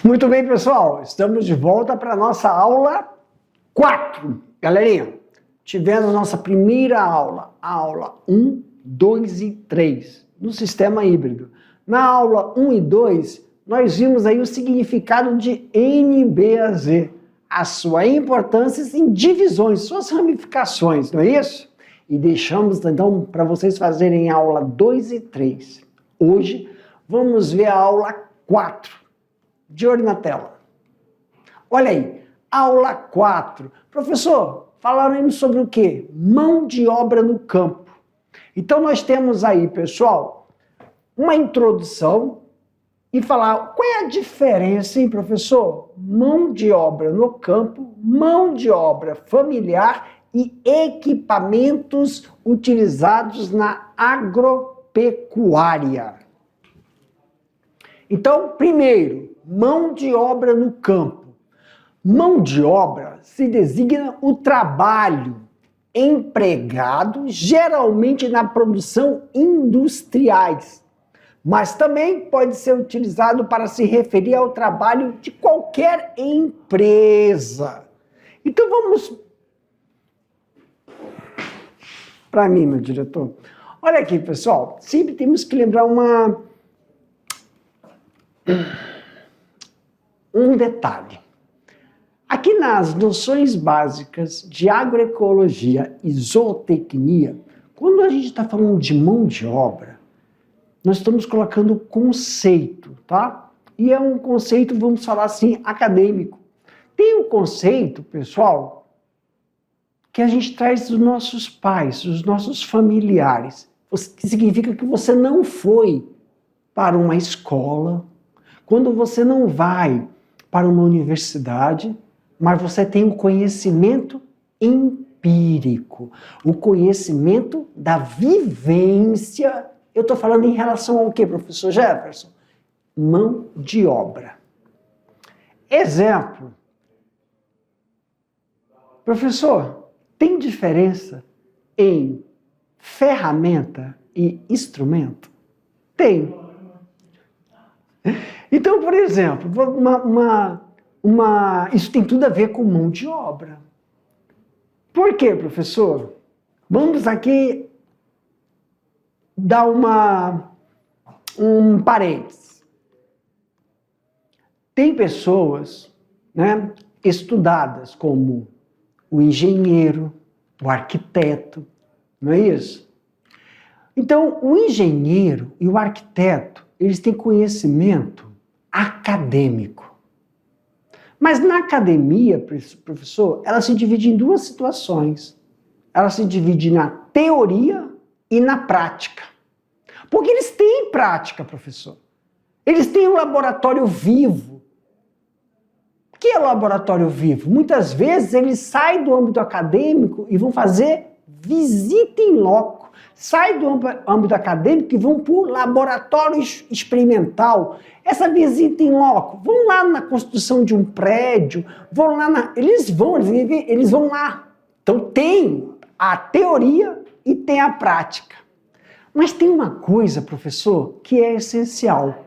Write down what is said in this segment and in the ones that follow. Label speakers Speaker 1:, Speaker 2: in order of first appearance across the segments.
Speaker 1: Muito bem, pessoal, estamos de volta para a nossa aula 4. Galerinha, tivemos nossa primeira aula, a aula 1, 2 e 3, no sistema híbrido. Na aula 1 e 2, nós vimos aí o significado de N, B a Z, a sua importância em divisões, suas ramificações, não é isso? E deixamos então para vocês fazerem a aula 2 e 3. Hoje vamos ver a aula 4. De olho na tela. Olha aí, aula 4. Professor, falaremos sobre o quê? Mão de obra no campo. Então nós temos aí, pessoal, uma introdução e falar qual é a diferença, hein, professor? Mão de obra no campo, mão de obra familiar e equipamentos utilizados na agropecuária. Então, primeiro, mão de obra no campo. Mão de obra se designa o trabalho empregado geralmente na produção industriais, mas também pode ser utilizado para se referir ao trabalho de qualquer empresa. Então vamos para mim, meu diretor. Olha aqui, pessoal, sempre temos que lembrar um detalhe. Aqui nas noções básicas de agroecologia e zootecnia, quando a gente está falando de mão de obra, nós estamos colocando conceito, tá? E é um conceito, vamos falar assim, acadêmico. Tem um conceito, pessoal, que a gente traz dos nossos pais, dos nossos familiares, que significa que você não foi para uma escola, quando você não vai para uma universidade, mas você tem o conhecimento empírico, o conhecimento da vivência. Eu estou falando em relação ao quê, professor Jefferson? Mão de obra. Exemplo. Professor, tem diferença em ferramenta e instrumento? Tem. Então, por exemplo, isso tem tudo a ver com mão de obra. Por quê, professor? Vamos aqui dar um parênteses. Tem pessoas, né, estudadas como o engenheiro, o arquiteto, não é isso? Então, o engenheiro e o arquiteto, eles têm conhecimento acadêmico. Mas na academia, professor, ela se divide em duas situações. Ela se divide na teoria e na prática. Porque eles têm prática, professor. Eles têm um laboratório vivo. O que é laboratório vivo? Muitas vezes eles saem do âmbito acadêmico e vão fazer visita em loco. Saem do âmbito acadêmico e vão para o laboratório experimental. Essa visita em loco, vão lá na construção de um prédio, vão lá eles vão lá. Então tem a teoria e tem a prática. Mas tem uma coisa, professor, que é essencial.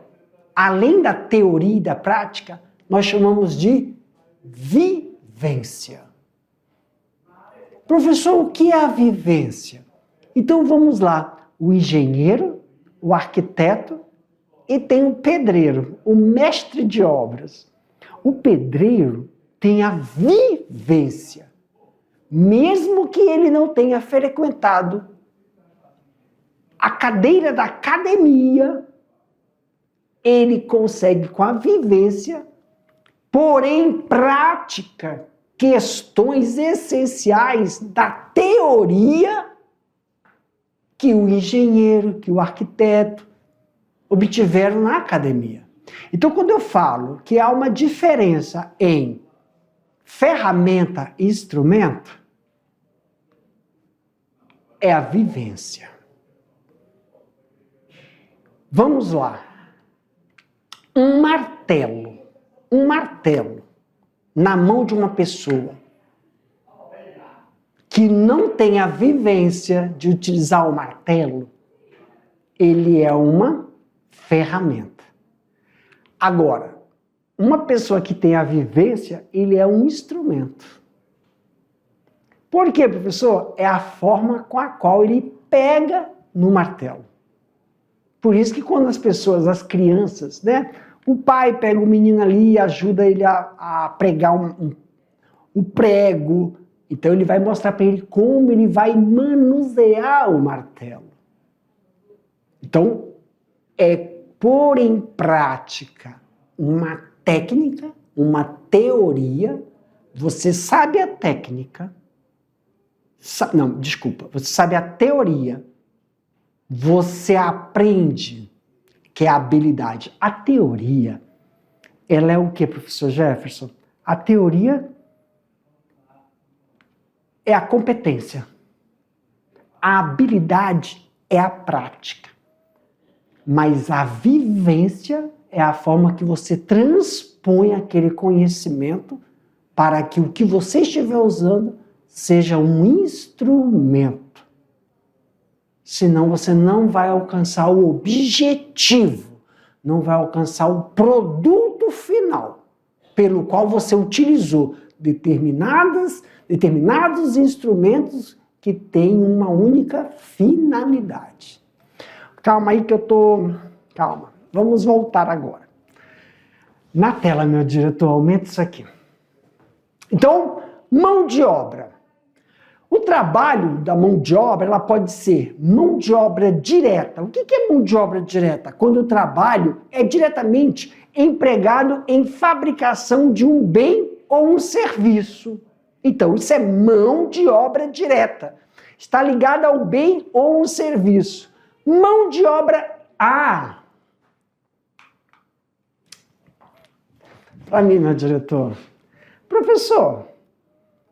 Speaker 1: Além da teoria e da prática, nós chamamos de vivência. Professor, o que é a vivência? Então vamos lá, o engenheiro, o arquiteto e tem o pedreiro, o mestre de obras. O pedreiro tem a vivência, mesmo que ele não tenha frequentado a cadeira da academia, ele consegue com a vivência, pôr em prática questões essenciais da teoria que o engenheiro, que o arquiteto obtiveram na academia. Então, quando eu falo que há uma diferença em ferramenta e instrumento, é a vivência. Vamos lá. Um martelo na mão de uma pessoa que não tem a vivência de utilizar o martelo, ele é uma ferramenta. Agora, uma pessoa que tem a vivência, ele é um instrumento. Por quê, professor? É a forma com a qual ele pega no martelo. Por isso que quando as pessoas, as crianças, né? O pai pega o menino ali e ajuda ele a pregar um prego. Então ele vai mostrar para ele como ele vai manusear o martelo. Então, é pôr em prática uma técnica, uma teoria. Você sabe a técnica. Você sabe a teoria. Você aprende, que é a habilidade. A teoria, ela é o que, professor Jefferson? A teoria é a competência. A habilidade é a prática. Mas a vivência é a forma que você transpõe aquele conhecimento para que o que você estiver usando seja um instrumento. Senão você não vai alcançar o objetivo, não vai alcançar o produto final pelo qual você utilizou determinados instrumentos que têm uma única finalidade. Calma aí que eu tô... Calma, vamos voltar agora. Na tela, meu diretor, aumenta isso aqui. Então, mão de obra. O trabalho da mão de obra, ela pode ser mão de obra direta. O que é mão de obra direta? Quando o trabalho é diretamente empregado em fabricação de um bem ou um serviço. Então, isso é mão de obra direta. Está ligada ao bem ou um serviço. Mão de obra... Para mim, meu diretor. Professor,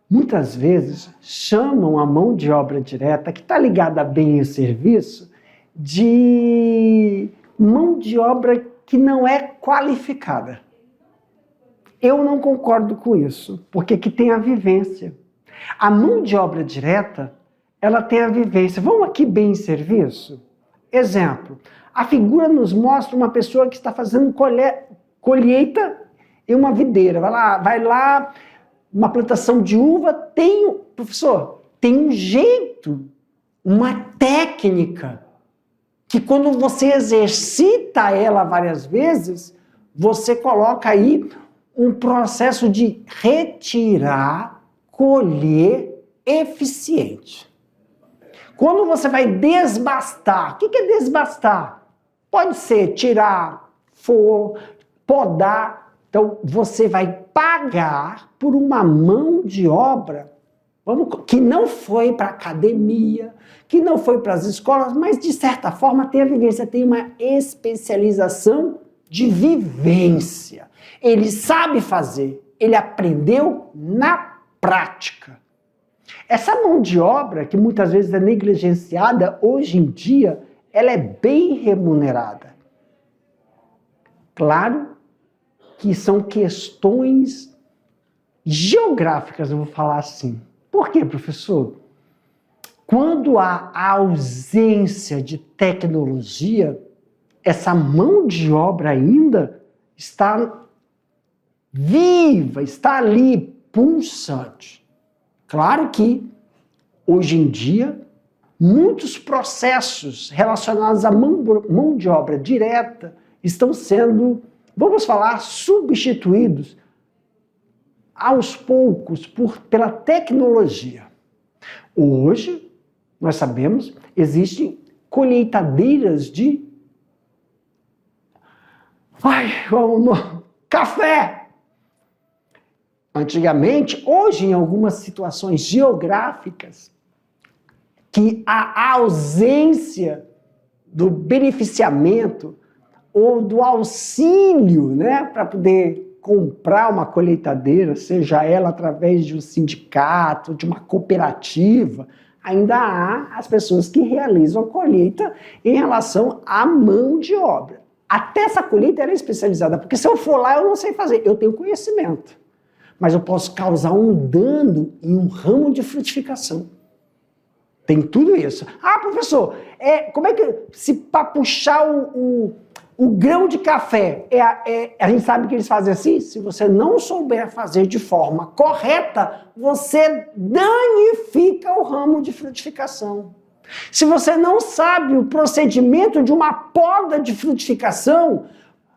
Speaker 1: muitas vezes chamam a mão de obra direta, que está ligada a bem e serviço, de mão de obra que não é qualificada. Eu não concordo com isso, porque aqui tem a vivência. A mão de obra direta, ela tem a vivência. Vamos aqui bem em serviço? Exemplo, a figura nos mostra uma pessoa que está fazendo colheita em uma videira. Vai lá, uma plantação de uva, professor, tem um jeito, uma técnica, que quando você exercita ela várias vezes, você coloca aí um processo de retirar, colher eficiente. Quando você vai desbastar, o que é desbastar? Pode ser tirar, podar. Então, você vai pagar por uma mão de obra que não foi para a academia, que não foi para as escolas, mas, de certa forma, tem a vivência, tem uma especialização de vivência. Ele sabe fazer, ele aprendeu na prática. Essa mão de obra, que muitas vezes é negligenciada, hoje em dia, ela é bem remunerada. Claro que são questões geográficas, eu vou falar assim. Por quê, professor? Quando há ausência de tecnologia, essa mão de obra ainda está viva, está ali, pulsante. Claro que, hoje em dia, muitos processos relacionados à mão de obra direta estão sendo, vamos falar, substituídos aos poucos pela tecnologia. Hoje, nós sabemos, existem colheitadeiras de café. Antigamente, hoje, em algumas situações geográficas, que a ausência do beneficiamento ou do auxílio, né, para poder comprar uma colheitadeira, seja ela através de um sindicato, de uma cooperativa, ainda há as pessoas que realizam a colheita em relação à mão de obra. Até essa colheita era especializada, porque se eu for lá eu não sei fazer, eu tenho conhecimento, mas eu posso causar um dano em um ramo de frutificação. Tem tudo isso. Ah, professor, como é que, se para puxar O grão de café, a gente sabe que eles fazem assim, se você não souber fazer de forma correta, você danifica o ramo de frutificação. Se você não sabe o procedimento de uma poda de frutificação,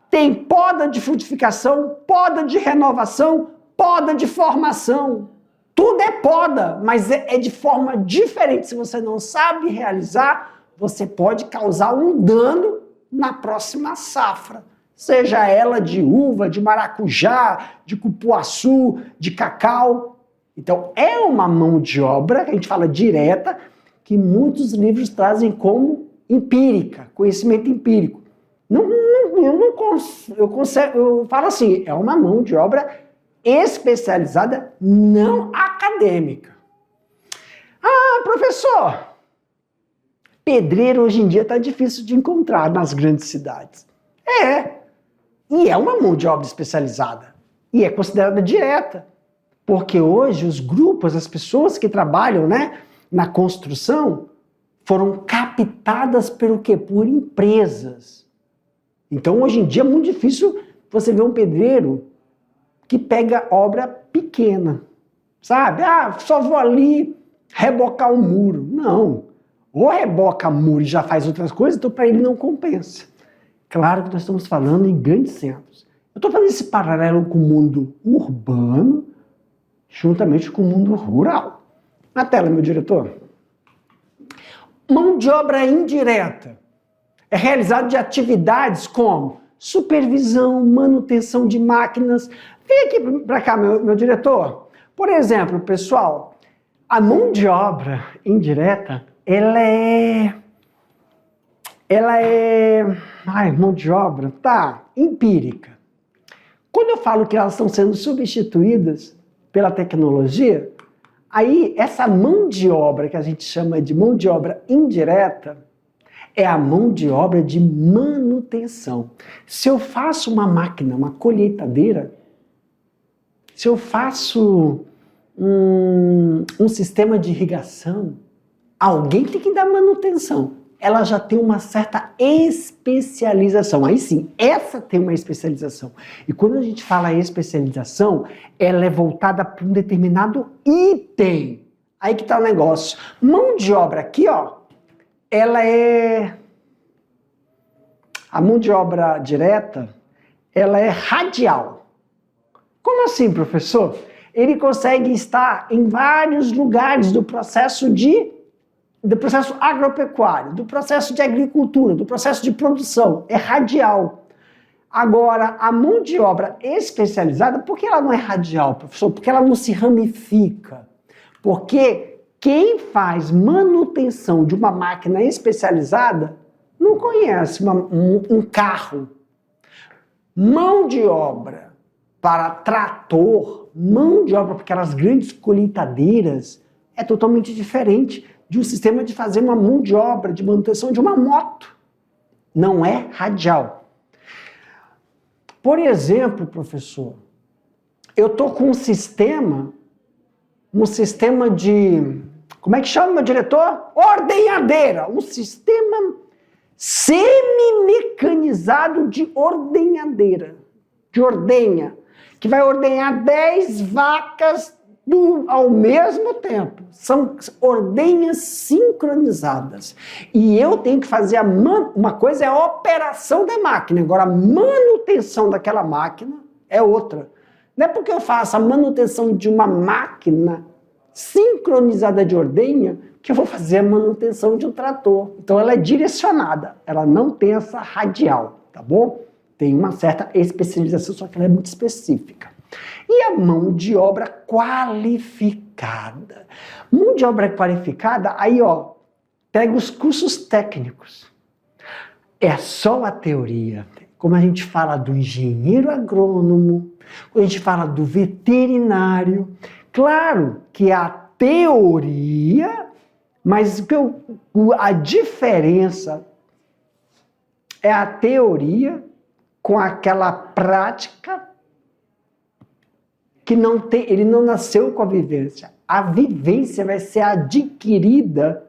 Speaker 1: tem poda de frutificação, poda de renovação, poda de formação. Tudo é poda, mas é de forma diferente. Se você não sabe realizar, você pode causar um dano na próxima safra. Seja ela de uva, de maracujá, de cupuaçu, de cacau. Então, é uma mão de obra, que a gente fala direta, que muitos livros trazem como empírica, conhecimento empírico. Eu falo assim, é uma mão de obra especializada, não acadêmica. Ah, professor, pedreiro hoje em dia está difícil de encontrar nas grandes cidades. E é uma mão de obra especializada. E é considerada direta. Porque hoje os grupos, as pessoas que trabalham, né, na construção, foram captadas pelo quê? Por empresas. Então hoje em dia é muito difícil você ver um pedreiro que pega obra pequena. Sabe? Ah, só vou ali rebocar o muro. Não. Ou reboca muro e já faz outras coisas, então para ele não compensa. Claro que nós estamos falando em grandes centros. Eu estou fazendo esse paralelo com o mundo urbano, juntamente com o mundo rural. Na tela, meu diretor. Mão de obra indireta é realizada de atividades como supervisão, manutenção de máquinas. Vem aqui para cá, meu diretor. Por exemplo, pessoal, a mão de obra indireta, ela é mão de obra, empírica. Quando eu falo que elas estão sendo substituídas pela tecnologia, aí essa mão de obra que a gente chama de mão de obra indireta é a mão de obra de manutenção. Se eu faço uma máquina, uma colheitadeira, se eu faço um sistema de irrigação, alguém tem que dar manutenção. Ela já tem uma certa especialização. Aí sim, essa tem uma especialização. E quando a gente fala especialização, ela é voltada para um determinado item. Aí que está o negócio. Mão de obra aqui, ó, ela é... A mão de obra direta, ela é radial. Como assim, professor? Ele consegue estar em vários lugares do processo agropecuário, do processo de agricultura, do processo de produção. É radial. Agora, a mão de obra especializada, por que ela não é radial, professor? Porque ela não se ramifica. Porque quem faz manutenção de uma máquina especializada não conhece um carro. Mão de obra para trator, mão de obra para aquelas grandes colheitadeiras, é totalmente diferente de um sistema de fazer uma mão de obra, de manutenção de uma moto. Não é radial. Por exemplo, professor, eu estou com um sistema de... Como é que chama, meu diretor? Ordenhadeira. Um sistema semi-mecanizado de ordenhadeira. De ordenha. Que vai ordenhar 10 vacas ao mesmo tempo. São ordenhas sincronizadas. E eu tenho que fazer uma coisa é a operação da máquina. Agora, a manutenção daquela máquina é outra. Não é porque eu faço a manutenção de uma máquina sincronizada de ordenha que eu vou fazer a manutenção de um trator. Então ela é direcionada, ela não tem essa radial, tá bom? Tem uma certa especialização, só que ela é muito específica. E a mão de obra qualificada? Mão de obra qualificada, aí ó, pega os cursos técnicos. É só a teoria. Como a gente fala do engenheiro agrônomo, quando a gente fala do veterinário, claro que a teoria, mas a diferença é a teoria com aquela prática que ele não nasceu com a vivência. A vivência vai ser adquirida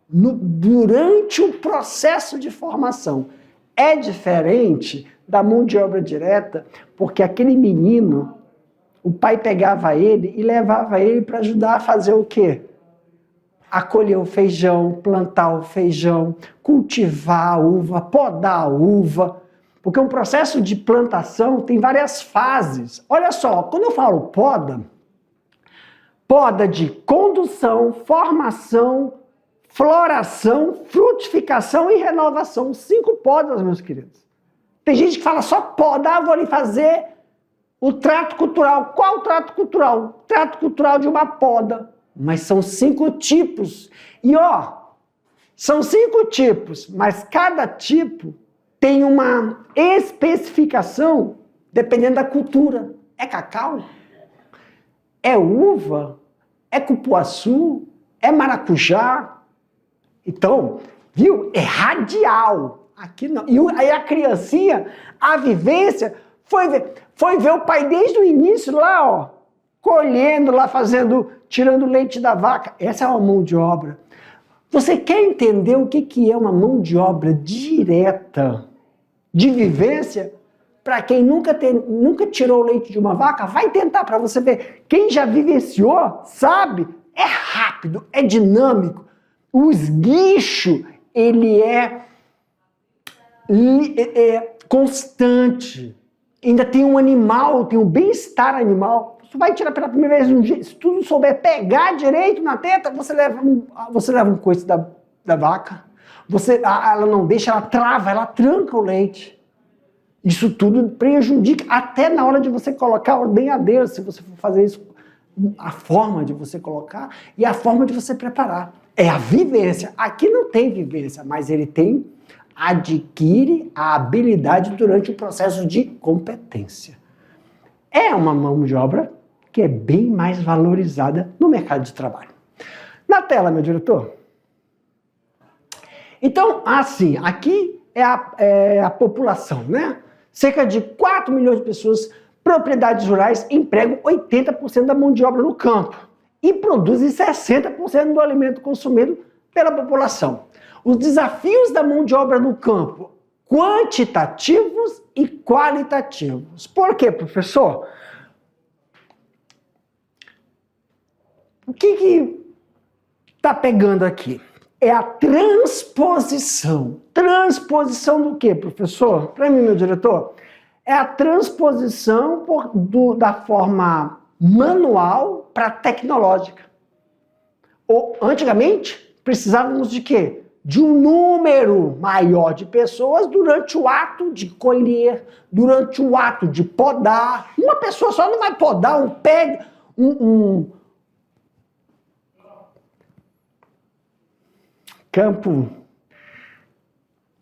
Speaker 1: durante o processo de formação. é diferente da mão de obra direta, porque aquele menino, o pai pegava ele e levava ele para ajudar a fazer o quê? A colher o feijão, plantar o feijão, cultivar a uva, podar a uva. Porque um processo de plantação tem várias fases. Olha só, quando eu falo poda, poda de condução, formação, floração, frutificação e renovação. 5 podas, meus queridos. Tem gente que fala só poda, vou ali fazer o trato cultural. Qual trato cultural? O trato cultural de uma poda. Mas são 5 tipos. E ó, são 5 tipos, mas cada tipo tem uma especificação dependendo da cultura. É cacau? É uva? É cupuaçu? É maracujá? Então, viu? É radial. Aqui não. E aí a criancinha, a vivência, foi ver o pai desde o início lá, ó, colhendo lá, tirando leite da vaca. Essa é uma mão de obra. Você quer entender o que é uma mão de obra direta, de vivência? Para quem nunca tirou o leite de uma vaca, vai tentar para você ver. Quem já vivenciou, sabe, é rápido, é dinâmico. O esguicho, ele é constante. Ainda tem um animal, tem um bem-estar animal. Você vai tirar pela primeira vez um dia, se tu não souber pegar direito na teta, você leva um coice da vaca. Ela não deixa, ela trava, ela tranca o leite. Isso tudo prejudica, até na hora de você colocar a ordenhadeira, se você for fazer isso, a forma de você colocar e a forma de você preparar. É a vivência. Aqui não tem vivência, mas ele adquire a habilidade durante o processo de competência. É uma mão de obra que é bem mais valorizada no mercado de trabalho. Na tela, meu diretor. Então, assim, aqui é a população, né? Cerca de 4 milhões de pessoas, propriedades rurais, empregam 80% da mão de obra no campo e produzem 60% do alimento consumido pela população. Os desafios da mão de obra no campo, quantitativos e qualitativos. Por quê, professor? O que está pegando aqui? É a transposição. Transposição do quê, professor? Para mim, meu diretor, é a transposição da forma manual para tecnológica. Antigamente, precisávamos de quê? De um número maior de pessoas durante o ato de colher, durante o ato de podar. Uma pessoa só não vai podar um pé, campo.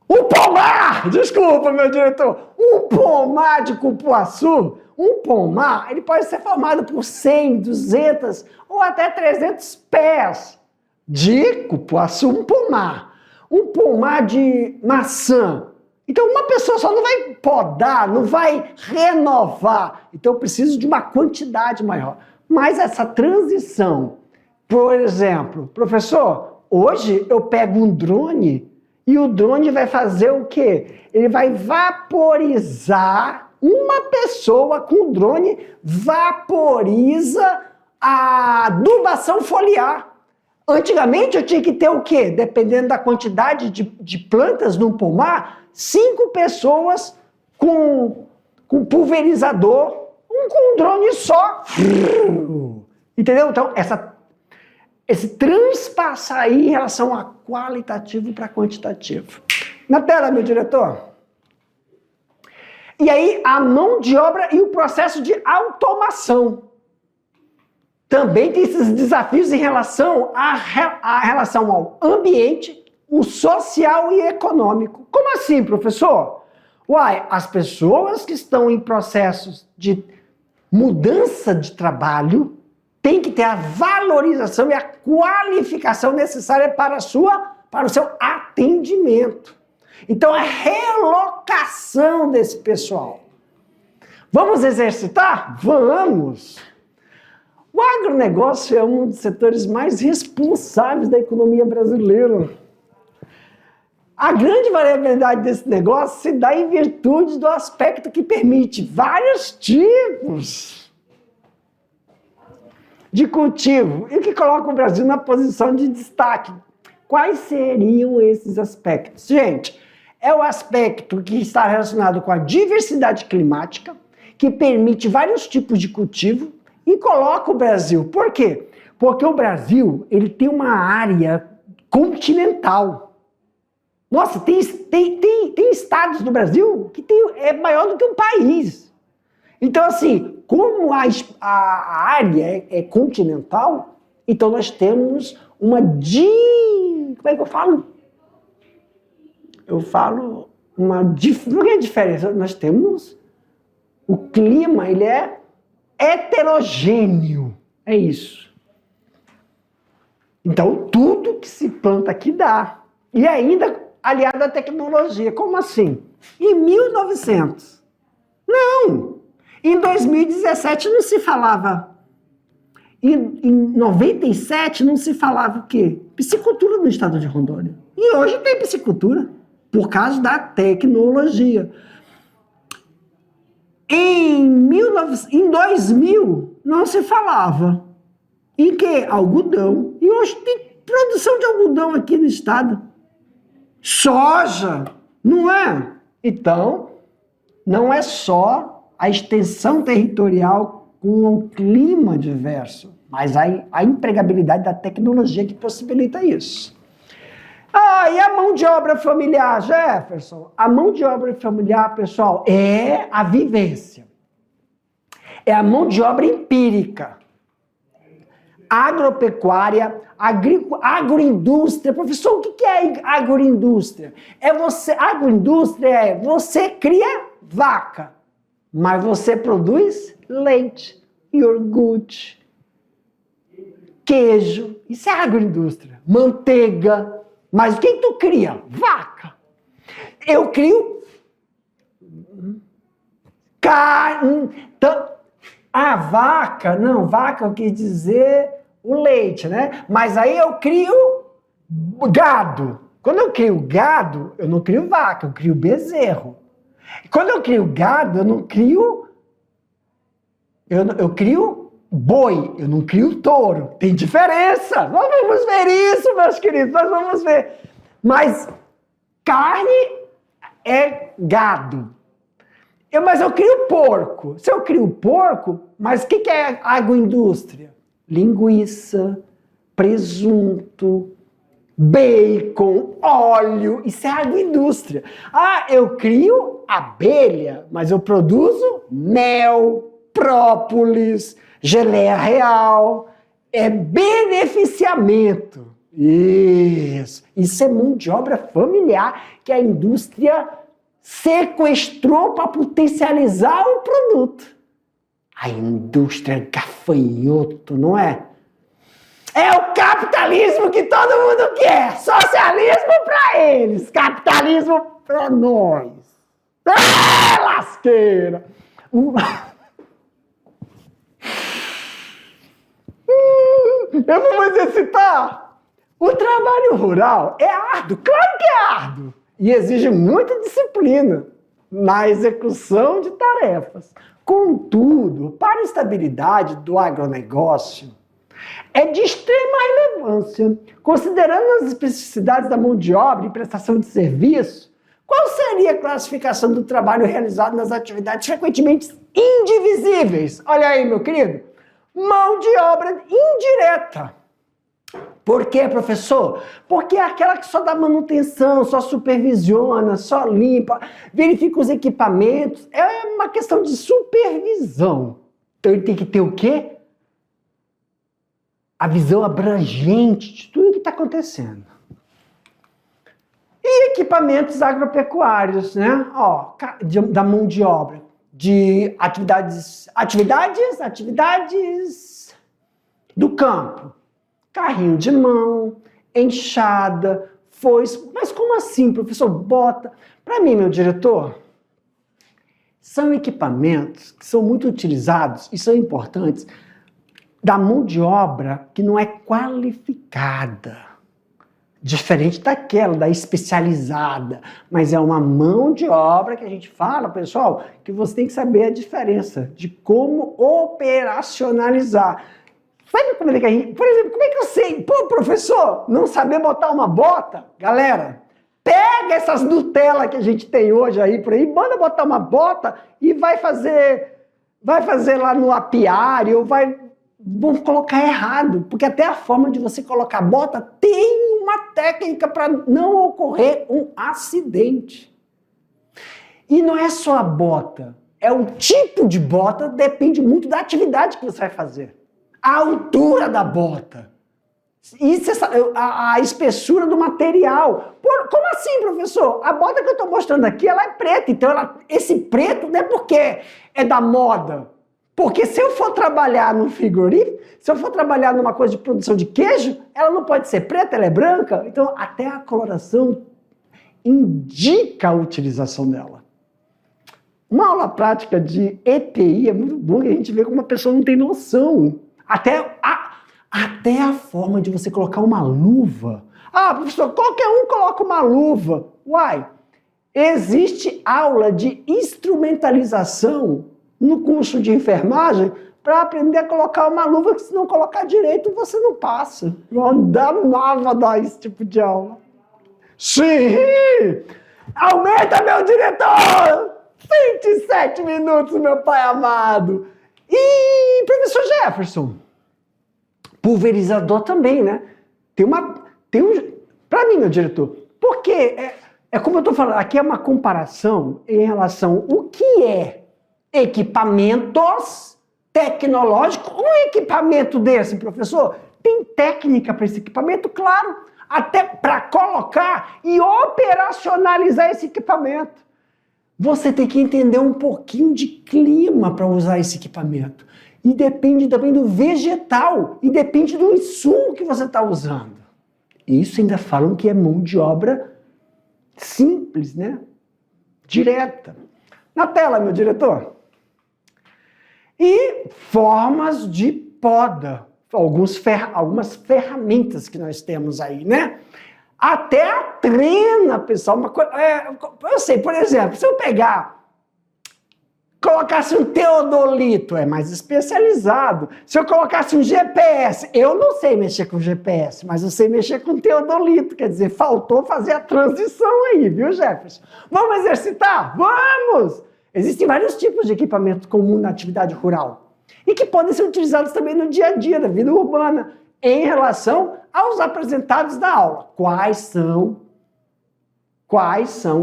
Speaker 1: Um pomar! Desculpa, meu diretor. Um pomar de cupuaçu, um pomar, ele pode ser formado por 100, 200 ou até 300 pés de cupuaçu, um pomar. Um pomar de maçã. Então, uma pessoa só não vai podar, não vai renovar. Então, eu preciso de uma quantidade maior. Mas essa transição, por exemplo, professor, hoje eu pego um drone e o drone vai fazer o quê? Ele vai vaporizar, uma pessoa com o drone vaporiza a adubação foliar. Antigamente eu tinha que ter o quê? Dependendo da quantidade de plantas num pomar, 5 pessoas com pulverizador, com um drone só. Entendeu? Então, esse transpassar aí em relação a qualitativo para quantitativo. Na tela, meu diretor. E aí, a mão de obra e o processo de automação. Também tem esses desafios em relação relação ao ambiente, o social e econômico. Como assim, professor? Uai, as pessoas que estão em processos de mudança de trabalho têm que ter a valorização e a qualificação necessária para o seu atendimento. Então, a relocação desse pessoal. Vamos exercitar? Vamos! O agronegócio é um dos setores mais responsáveis da economia brasileira. A grande variabilidade desse negócio se dá em virtude do aspecto que permite vários tipos de cultivo e que coloca o Brasil na posição de destaque. Quais seriam esses aspectos? Gente, é o aspecto que está relacionado com a diversidade climática, que permite vários tipos de cultivo e coloca o Brasil. Por quê? Porque o Brasil ele tem uma área continental. Nossa, tem estados do Brasil que é maior do que um país. Então, assim, como a área é continental, então nós temos como é que eu falo? Eu falo não é diferença, nós temos o clima, ele é heterogêneo, é isso. Então, tudo que se planta aqui dá. E ainda aliado à tecnologia. Como assim? Em 1900. Não! Em 2017 não se falava. Em 97 não se falava o quê? Piscicultura no estado de Rondônia. E hoje tem piscicultura, por causa da tecnologia. Em 2000 não se falava. Em que? Algodão. E hoje tem produção de algodão aqui no estado. Soja, não é? Então, não é só a extensão territorial com um clima diverso, mas a empregabilidade da tecnologia que possibilita isso. E a mão de obra familiar, Jefferson? A mão de obra familiar, pessoal, é a vivência. É a mão de obra empírica. Agropecuária, agroindústria. Professor, o que é agroindústria? Agroindústria é você cria vaca, mas você produz leite, iogurte, queijo. Isso é agroindústria. Manteiga. Mas o que tu cria? Vaca. Eu crio carne. Então, vaca eu quis dizer o leite, né? Mas aí eu crio gado. Quando eu crio gado, eu não crio vaca, eu crio bezerro. Quando eu crio gado, eu não crio... Eu crio boi, eu não crio touro. Tem diferença. Nós vamos ver isso, meus queridos, nós vamos ver. Mas carne é gado. Mas eu crio porco. Se eu crio porco, mas o que é agroindústria? Linguiça, presunto, bacon, óleo. Isso é agroindústria. Eu crio abelha, mas eu produzo mel, própolis, geleia real. É beneficiamento. Isso é mão de obra familiar que a indústria sequestrou para potencializar o produto. A indústria gafanhoto, não é? É o capitalismo que todo mundo quer. Socialismo para eles, capitalismo para nós. Lasqueira! Eu vou exercitar. O trabalho rural é árduo, claro que é árduo. E exige muita disciplina na execução de tarefas. Contudo, para a estabilidade do agronegócio, é de extrema relevância, considerando as especificidades da mão de obra e prestação de serviço, qual seria a classificação do trabalho realizado nas atividades frequentemente indivisíveis? Olha aí, meu querido, mão de obra indireta. Por quê, professor? Porque é aquela que só dá manutenção, só supervisiona, só limpa, verifica os equipamentos. É uma questão de supervisão. Então ele tem que ter o quê? A visão abrangente de tudo que está acontecendo. E equipamentos agropecuários, né? Da mão de obra. De atividades do campo. Carrinho de mão, enxada, foice. Mas como assim, professor? Bota. Para mim, meu diretor, são equipamentos que são muito utilizados e são importantes da mão de obra que não é qualificada. Diferente daquela, da especializada. Mas é uma mão de obra que a gente fala, pessoal, que você tem que saber a diferença de como operacionalizar. Sabe como é que a gente... Por exemplo, como é que eu sei? Pô, professor, não saber botar uma bota? Galera, pega essas Nutella que a gente tem hoje aí por aí, manda botar uma bota e vai fazer lá no apiário, vão colocar errado, porque até a forma de você colocar bota tem uma técnica para não ocorrer um acidente. E não é só a bota, é o tipo de bota, depende muito da atividade que você vai fazer. A altura da bota. Isso, a espessura do material. Como assim, professor? A bota que eu estou mostrando aqui, ela é preta. Então, esse preto não é porque é da moda. Porque se eu for trabalhar no frigorífico, se eu for trabalhar numa coisa de produção de queijo, ela não pode ser preta, ela é branca. Então, até a coloração indica a utilização dela. Uma aula prática de EPI é muito boa, e a gente vê como a pessoa não tem noção. Até a forma de você colocar uma luva. Ah, professor, qualquer um coloca uma luva. Uai, existe aula de instrumentalização no curso de enfermagem para aprender a colocar uma luva que se não colocar direito você não passa. Eu amava dar esse tipo de aula. Sim! Aumenta, meu diretor! 27 minutos, meu pai amado! E professor Jefferson, pulverizador também, né? Para mim, meu diretor, porque é como eu estou falando, aqui é uma comparação em relação ao que é equipamentos tecnológicos. Um equipamento desse, professor, tem técnica para esse equipamento, claro, até para colocar e operacionalizar esse equipamento. Você tem que entender um pouquinho de clima para usar esse equipamento. E depende também do vegetal, e depende do insumo que você está usando. Isso ainda falam que é mão de obra simples, né? Direta. Na tela, meu diretor. E formas de poda. Algumas ferramentas que nós temos aí, né? Até a trena, pessoal. Eu sei, por exemplo, se eu colocasse um teodolito, é mais especializado. Se eu colocasse um GPS, eu não sei mexer com GPS, mas eu sei mexer com teodolito. Quer dizer, faltou fazer a transição aí, viu, Jefferson? Vamos exercitar? Vamos! Existem vários tipos de equipamento comum na atividade rural e que podem ser utilizados também no dia a dia da vida urbana em relação aos apresentados na aula. Quais são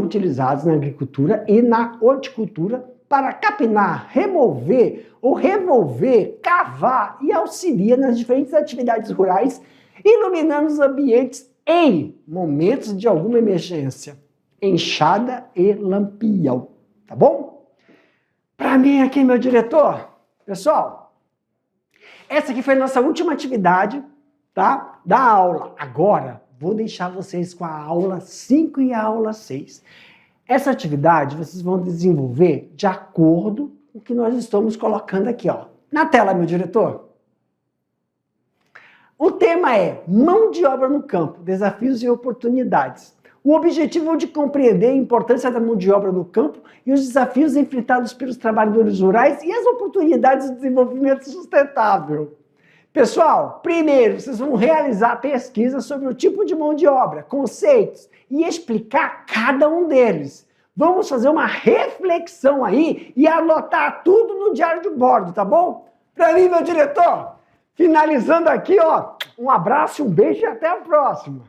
Speaker 1: utilizados na agricultura e na horticultura para capinar, remover ou revolver, cavar e auxilia nas diferentes atividades rurais, iluminando os ambientes em momentos de alguma emergência. Enxada e lampião, tá bom? Para mim aqui, meu diretor, pessoal, essa aqui foi a nossa última atividade, tá? Da aula. Agora, vou deixar vocês com a aula 5 e a aula 6. Essa atividade vocês vão desenvolver de acordo com o que nós estamos colocando aqui, ó. Na tela, meu diretor. O tema é mão de obra no campo, desafios e oportunidades. O objetivo é de compreender a importância da mão de obra no campo e os desafios enfrentados pelos trabalhadores rurais e as oportunidades de desenvolvimento sustentável. Pessoal, primeiro, vocês vão realizar pesquisa sobre o tipo de mão de obra, conceitos e explicar cada um deles. Vamos fazer uma reflexão aí e anotar tudo no diário de bordo, tá bom? Para mim, meu diretor, finalizando aqui, ó, um abraço, um beijo e até a próxima.